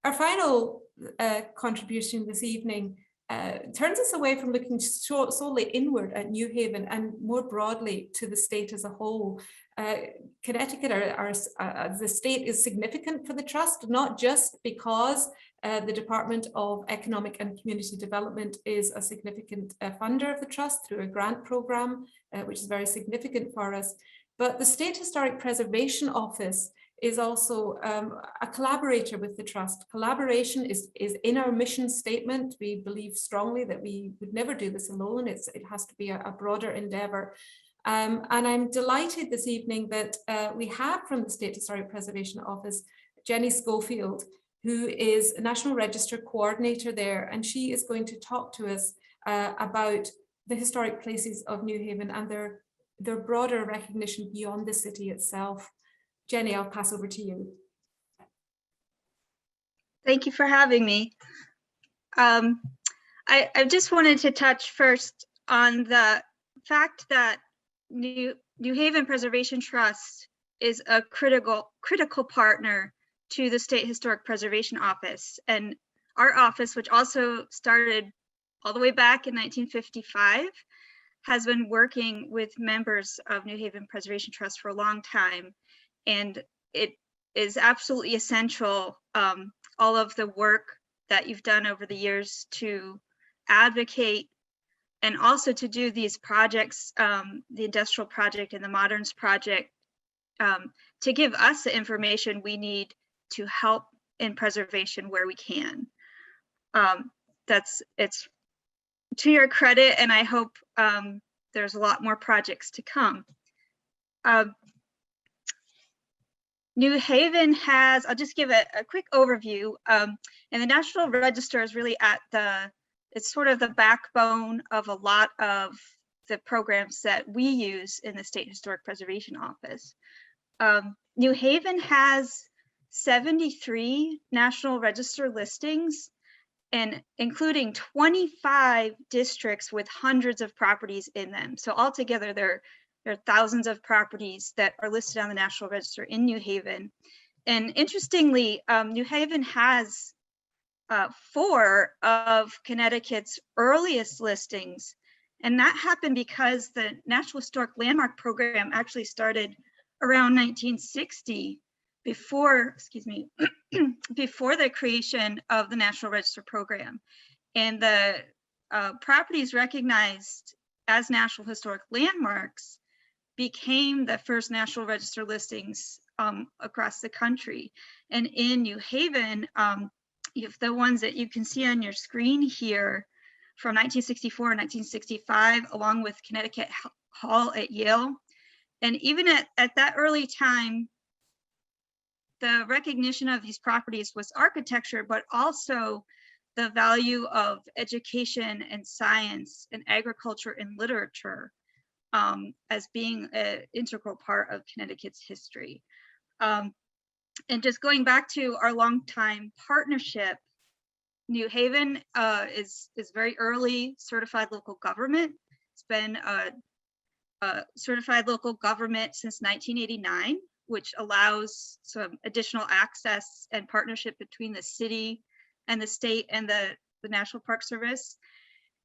Our final contribution this evening turns us away from looking solely inward at New Haven and more broadly to the state as a whole. Connecticut, the state, is significant for the Trust, not just because the Department of Economic and Community Development is a significant funder of the Trust through a grant program, which is very significant for us, but the State Historic Preservation Office is also a collaborator with the Trust. Collaboration is in our mission statement. We believe strongly that we would never do this alone. It has to be a broader endeavour. And I'm delighted this evening that we have from the State Historic Preservation Office, Jenny Scofield, who is a National Register coordinator there, and she is going to talk to us about the historic places of New Haven and their broader recognition beyond the city itself. Jenny, I'll pass over to you. Thank you for having me. I just wanted to touch first on the fact that New Haven Preservation Trust is a critical partner to the State Historic Preservation Office. And our office, which also started all the way back in 1955, has been working with members of New Haven Preservation Trust for a long time. And it is absolutely essential, all of the work that you've done over the years to advocate and also to do these projects, the Industrial Project and the Moderns Project, to give us the information we need to help in preservation where we can. It's to your credit, and I hope there's a lot more projects to come. New Haven has, I'll just give a quick overview, and the National Register is really it's sort of the backbone of a lot of the programs that we use in the State Historic Preservation Office. New Haven has 73 National Register listings, and including 25 districts with hundreds of properties in them. So altogether, there are thousands of properties that are listed on the National Register in New Haven. And interestingly, New Haven has 4 of Connecticut's earliest listings. And that happened because the National Historic Landmark Program actually started around 1960, before the creation of the National Register program. And the properties recognized as National Historic Landmarks became the first National Register listings across the country. And in New Haven, you have the ones that you can see on your screen here from 1964 and 1965, along with Connecticut Hall at Yale. And even at that early time, the recognition of these properties was architecture, but also the value of education and science and agriculture and literature as being an integral part of Connecticut's history. And just going back to our longtime partnership, New Haven is very early certified local government. It's been a certified local government since 1989, which allows some additional access and partnership between the city and the state and the National Park Service.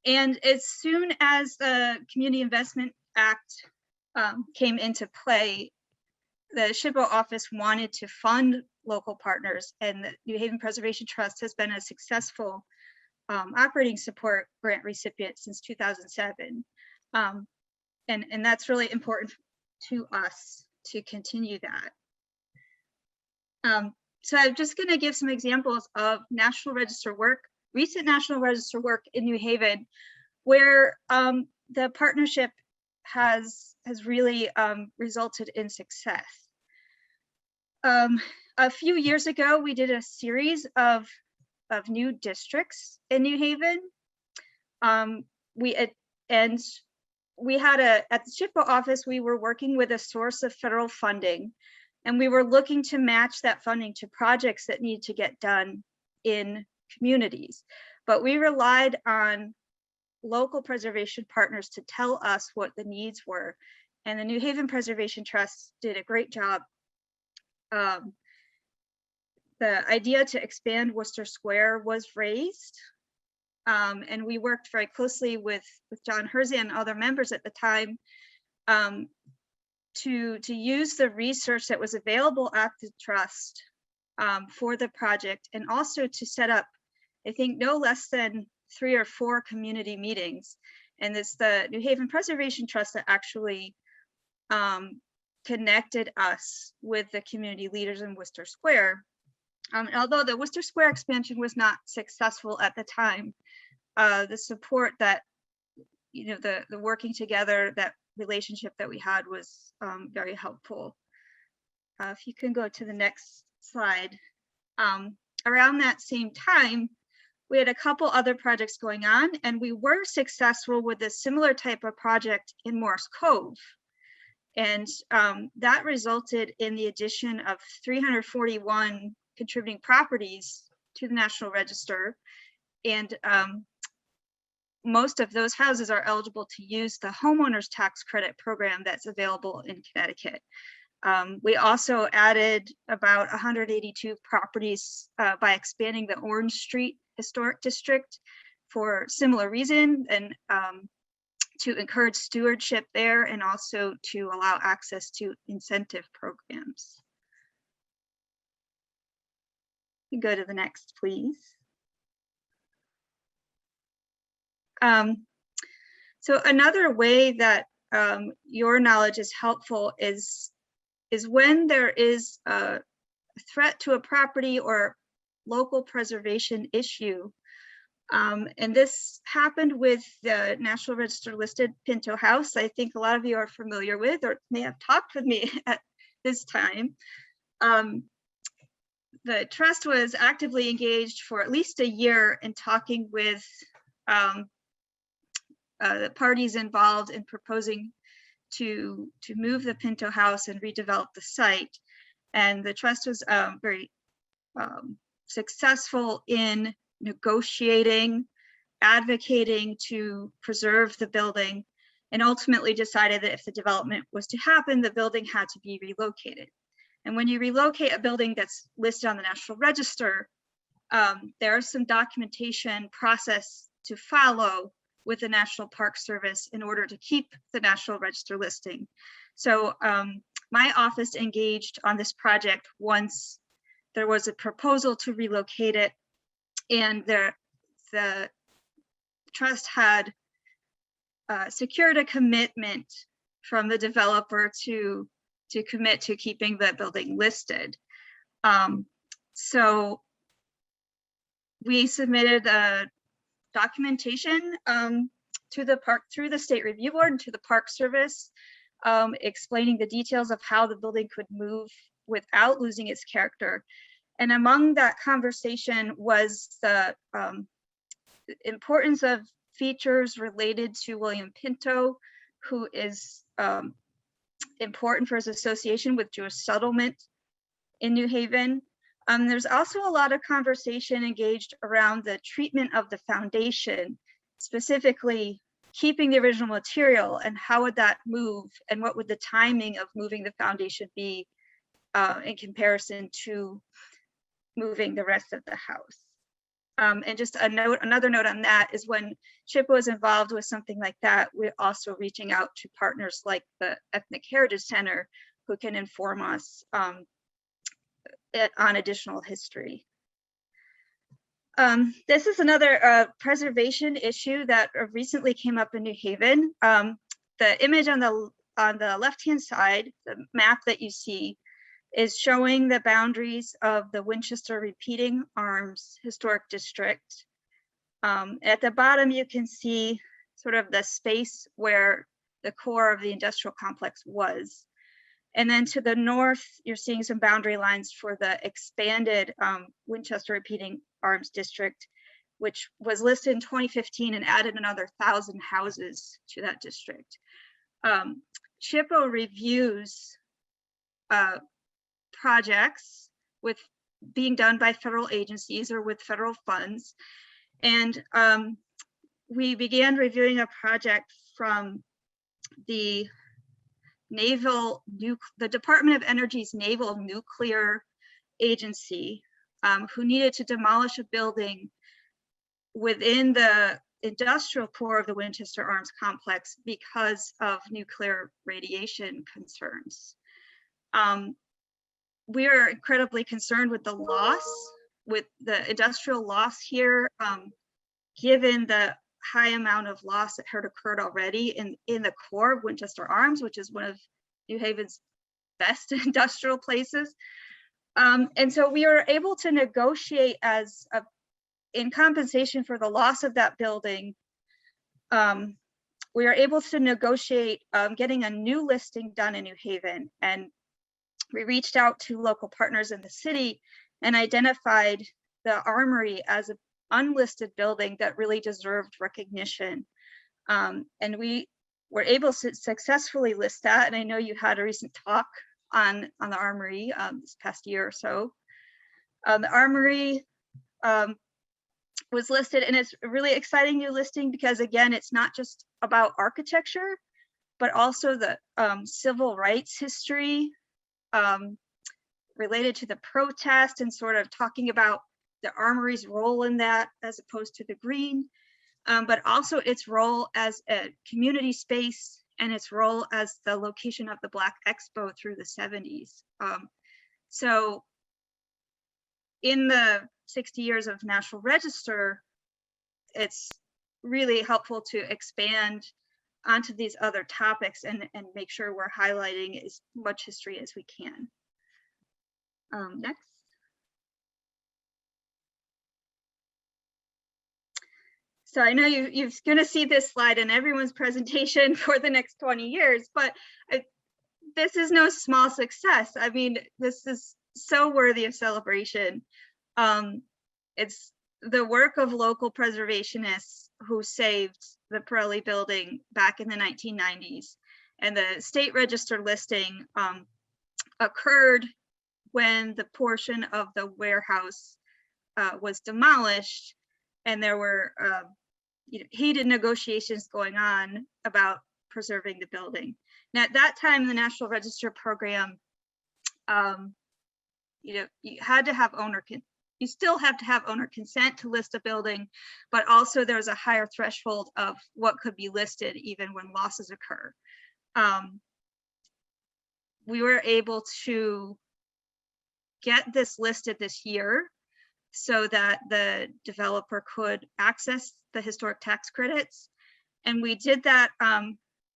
And as soon as the Community Investment Act came into play, the SHPO office wanted to fund local partners, and the New Haven Preservation Trust has been a successful operating support grant recipient since 2007. And that's really important to us to continue that. So I'm just going to give some examples of National Register work, recent National Register work in New Haven, where the partnership has really resulted in success. A few years ago, we did a series of new districts in New Haven. We had at the SHPO office, we were working with a source of federal funding, and we were looking to match that funding to projects that need to get done in communities. But we relied on local preservation partners to tell us what the needs were. And the New Haven Preservation Trust did a great job. the idea to expand Worcester Square was raised. And we worked very closely with John Hersey and other members at the time to use the research that was available at the trust for the project, and also to set up, I think, no less than 3 or 4 community meetings. And it's the New Haven Preservation Trust that actually connected us with the community leaders in Worcester Square. Although the Worcester Square expansion was not successful at the time, the support that, the working together, that relationship that we had was very helpful. If you can go to the next slide. Around that same time, we had a couple other projects going on, and we were successful with a similar type of project in Morse Cove. And that resulted in the addition of 341 contributing properties to the National Register. And most of those houses are eligible to use the homeowners tax credit program that's available in Connecticut. We also added about 182 properties by expanding the Orange Street Historic District for similar reason, and to encourage stewardship there, and also to allow access to incentive programs. You go to the next, please. So another way that your knowledge is helpful is when there is a threat to a property or local preservation issue. And this happened with the National Register listed Pinto House. I think a lot of you are familiar with, or may have talked with me at this time. The trust was actively engaged for at least a year in talking with the parties involved in proposing to move the Pinto House and redevelop the site. And the trust was very successful in negotiating, advocating to preserve the building, and ultimately decided that if the development was to happen, the building had to be relocated. And when you relocate a building that's listed on the National Register, there is some documentation process to follow with the National Park Service in order to keep the National Register listing. So my office engaged on this project once there was a proposal to relocate it, and the trust had secured a commitment from the developer to commit to keeping the building listed. So we submitted a documentation to the park through the State Review Board and to the Park Service, explaining the details of how the building could move without losing its character. And among that conversation was the importance of features related to William Pinto, who is important for his association with Jewish settlement in New Haven. There's also a lot of conversation engaged around the treatment of the foundation, specifically keeping the original material, and how would that move, and what would the timing of moving the foundation be in comparison to moving the rest of the house. And just another note on that is when SHPO was involved with something like that, we're also reaching out to partners like the Ethnic Heritage Center, who can inform us on additional history. This is another preservation issue that recently came up in New Haven. The image on the left-hand side, the map that you see, is showing the boundaries of the Winchester Repeating Arms Historic District. At the bottom, you can see sort of the space where the core of the industrial complex was. And then to the north, you're seeing some boundary lines for the expanded Winchester Repeating Arms District, which was listed in 2015 and added another 1,000 houses to that district. SHPO reviews projects with being done by federal agencies or with federal funds. And we began reviewing a project from the Department of Energy's Naval Nuclear Agency. who needed to demolish a building within the industrial core of the Winchester Arms complex because of nuclear radiation concerns. We are incredibly concerned with the loss, with the industrial loss here, given the high amount of loss that had occurred already in the core of Winchester Arms, which is one of New Haven's best industrial places. And so we were able to negotiate in compensation for the loss of that building. We were able to negotiate getting a new listing done in New Haven, and we reached out to local partners in the city and identified the Armory as an unlisted building that really deserved recognition. And we were able to successfully list that. And I know you had a recent talk on the Armory this past year or so. The Armory was listed, and it's a really exciting new listing because, again, it's not just about architecture, but also the civil rights history related to the protest, and sort of talking about the Armory's role in that as opposed to the green, but also its role as a community space and its role as the location of the Black Expo through the 70s. So in the 60 years of National Register, it's really helpful to expand onto these other topics and make sure we're highlighting as much history as we can. Next. So I know you're going to see this slide in everyone's presentation for the next 20 years, but this is no small success. I mean, this is so worthy of celebration. It's the work of local preservationists who saved the Pirelli Building back in the 1990s. And the state register listing occurred when the portion of the warehouse was demolished, and there were heated negotiations going on about preserving the building. Now, at that time, the National Register program, you had to have you still have to have owner consent to list a building, but also there's a higher threshold of what could be listed even when losses occur. We were able to get this listed this year so that the developer could access the historic tax credits. And we did that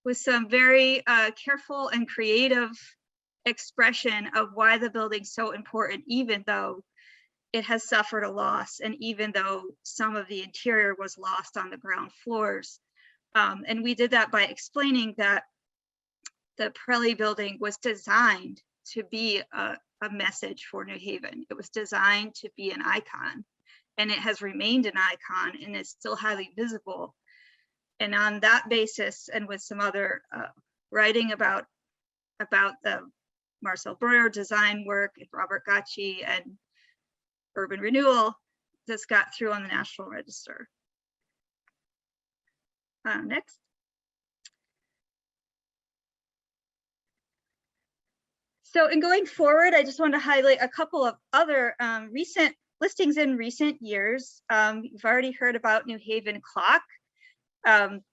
with some very careful and creative expression of why the building's so important, even though it has suffered a loss, and even though some of the interior was lost on the ground floors. And we did that by explaining that the Pirelli Building was designed to be a message for New Haven. It was designed to be an icon, and it has remained an icon and is still highly visible. And on that basis, and with some other writing about the Marcel Breuer design work, and Robert Gacci, and urban renewal, this got through on the National Register. Next. So in going forward, I just want to highlight a couple of other recent listings in recent years. You've already heard about New Haven Clock. The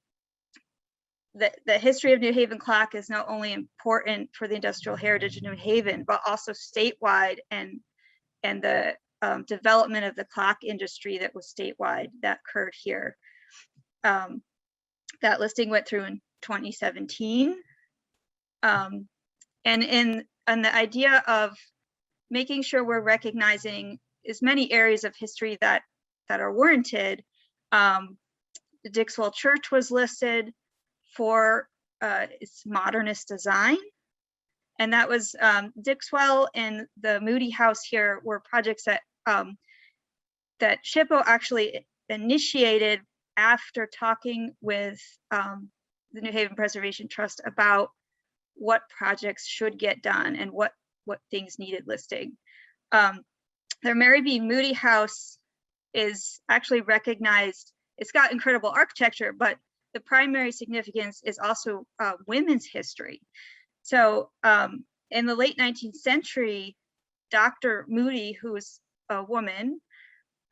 history of New Haven Clock is not only important for the industrial heritage of New Haven, but also statewide, and the development of the clock industry that was statewide that occurred here. That listing went through in 2017. And the idea of making sure we're recognizing as many areas of history that are warranted. The Dixwell Church was listed for its modernist design. And that was Dixwell and the Moody House here were projects that SHPO actually initiated after talking with the New Haven Preservation Trust about what projects should get done and what things needed listing. The Mary B. Moody House is actually recognized. It's got incredible architecture, but the primary significance is also women's history. So in the late 19th century, Dr. Moody, who was woman,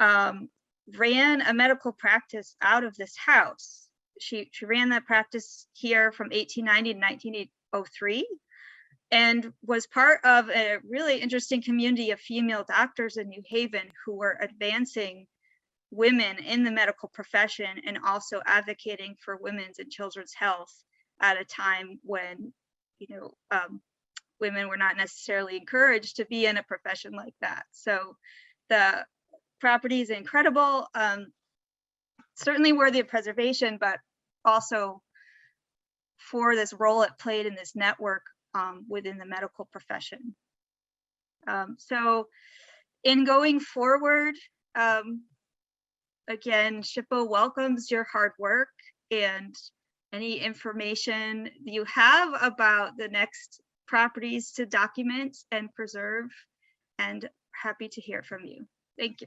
ran a medical practice out of this house. She ran that practice here from 1890 to 1903 and was part of a really interesting community of female doctors in New Haven who were advancing women in the medical profession and also advocating for women's and children's health at a time when, women were not necessarily encouraged to be in a profession like that. So the property is incredible, certainly worthy of preservation, but also for this role it played in this network within the medical profession. So in going forward, again, SHPO welcomes your hard work and any information you have about the next properties to document and preserve, and happy to hear from you. Thank you.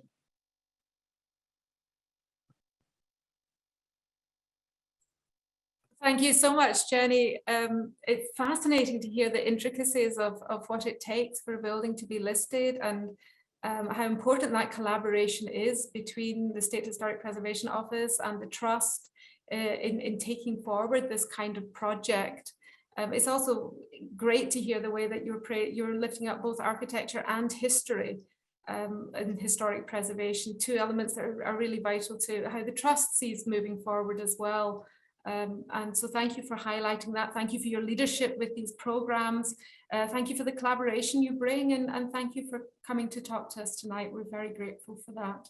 Thank you so much, Jenny. It's fascinating to hear the intricacies of what it takes for a building to be listed, and how important that collaboration is between the State Historic Preservation Office and the Trust in taking forward this kind of project. It's also great to hear the way that you're lifting up both architecture and history and historic preservation, two elements that are really vital to how the Trust sees moving forward as well. And so thank you for highlighting that. Thank you for your leadership with these programs. Thank you for the collaboration you bring, and thank you for coming to talk to us tonight. We're very grateful for that.